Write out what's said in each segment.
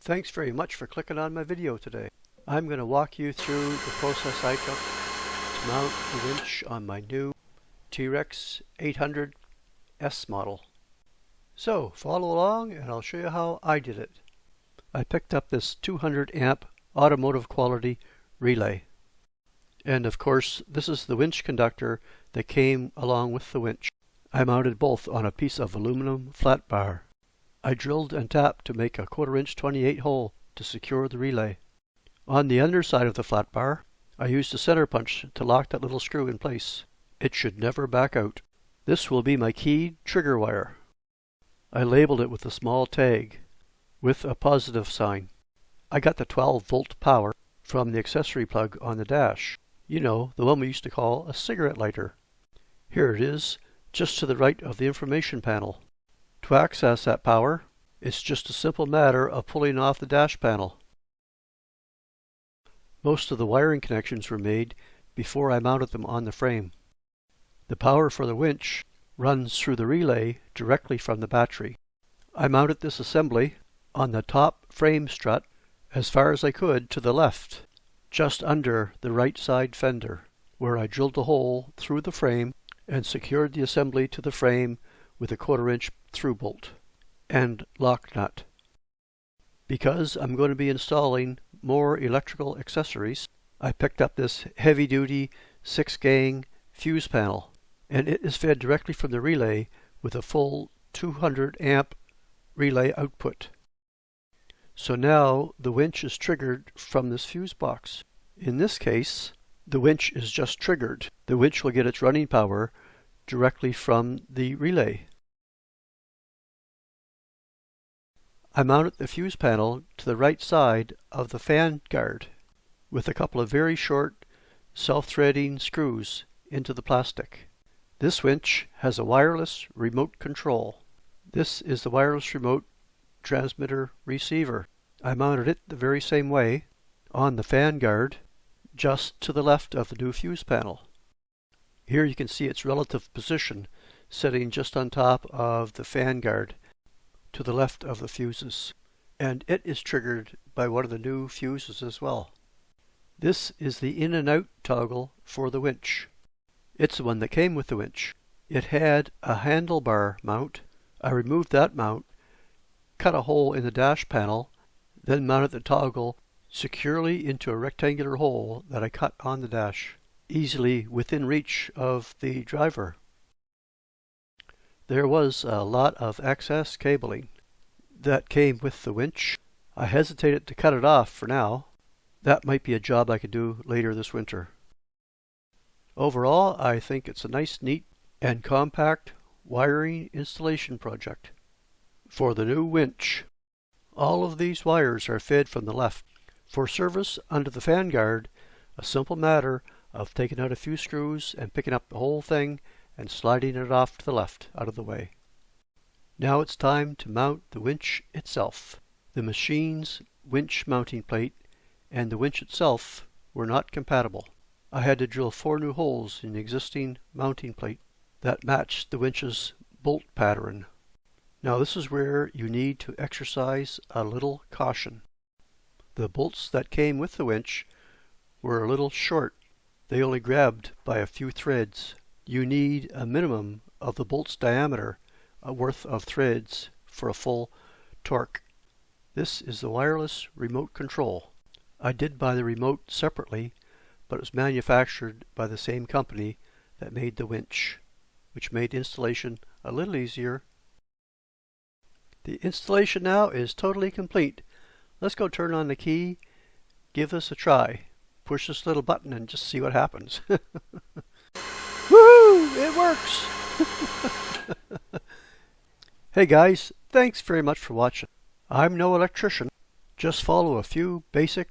Thanks very much for clicking on my video today. I'm going to walk you through the process I took to mount the winch on my new Teryx 800 S model. So follow along and I'll show you how I did it. I picked up this 200 amp automotive quality relay. And of course this is the winch conductor that came along with the winch. I mounted both on a piece of aluminum flat bar. I drilled and tapped to make a 1/4 inch 28 hole to secure the relay. On the underside of the flat bar, I used a center punch to lock that little screw in place. It should never back out. This will be my keyed trigger wire. I labeled it with a small tag with a positive sign. I got the 12-volt power from the accessory plug on the dash. You know, the one we used to call a cigarette lighter. Here it is, just to the right of the information panel. To access that power, it's just a simple matter of pulling off the dash panel. Most of the wiring connections were made before I mounted them on the frame. The power for the winch runs through the relay directly from the battery. I mounted this assembly on the top frame strut as far as I could to the left, just under the right side fender, where I drilled a hole through the frame and secured the assembly to the frame with a 1/4 inch through bolt and lock nut. Because I'm going to be installing more electrical accessories, I picked up this heavy-duty 6-gang fuse panel, and it is fed directly from the relay with a full 200 amp relay output. So now the winch is triggered from this fuse box. In this case, the winch is just triggered. The winch will get its running power directly from the relay. I mounted the fuse panel to the right side of the fan guard with a couple of very short self-threading screws into the plastic. This winch has a wireless remote control. This is the wireless remote transmitter receiver. I mounted it the very same way on the fan guard just to the left of the new fuse panel. Here you can see its relative position sitting just on top of the fan guard to the left of the fuses, and it is triggered by one of the new fuses as well. This is the in and out toggle for the winch. It's the one that came with the winch. It had a handlebar mount. I removed that mount, cut a hole in the dash panel, then mounted the toggle securely into a rectangular hole that I cut on the dash, easily within reach of the driver. There was a lot of excess cabling that came with the winch. I hesitated to cut it off for now. That might be a job I could do later this winter. Overall, I think it's a nice, neat, and compact wiring installation project. For the new winch, all of these wires are fed from the left. For service under the fan guard, a simple matter of taking out a few screws and picking up the whole thing and sliding it off to the left out of the way. Now it's time to mount the winch itself. The machine's winch mounting plate and the winch itself were not compatible. I had to drill 4 new holes in the existing mounting plate that matched the winch's bolt pattern. Now this is where you need to exercise a little caution. The bolts that came with the winch were a little short. They only grabbed by a few threads. You need a minimum of the bolt's diameter worth of threads for a full torque. This is the wireless remote control. I did buy the remote separately, but it was manufactured by the same company that made the winch, which made installation a little easier. The installation now is totally complete. Let's go turn on the key, give this a try. Push this little button and just see what happens. Woo! It works! Hey guys, thanks very much for watching. I'm no electrician. Just follow a few basic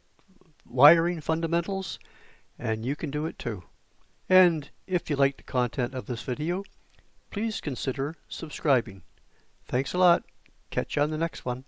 wiring fundamentals and you can do it too. And if you like the content of this video, please consider subscribing. Thanks a lot. Catch you on the next one.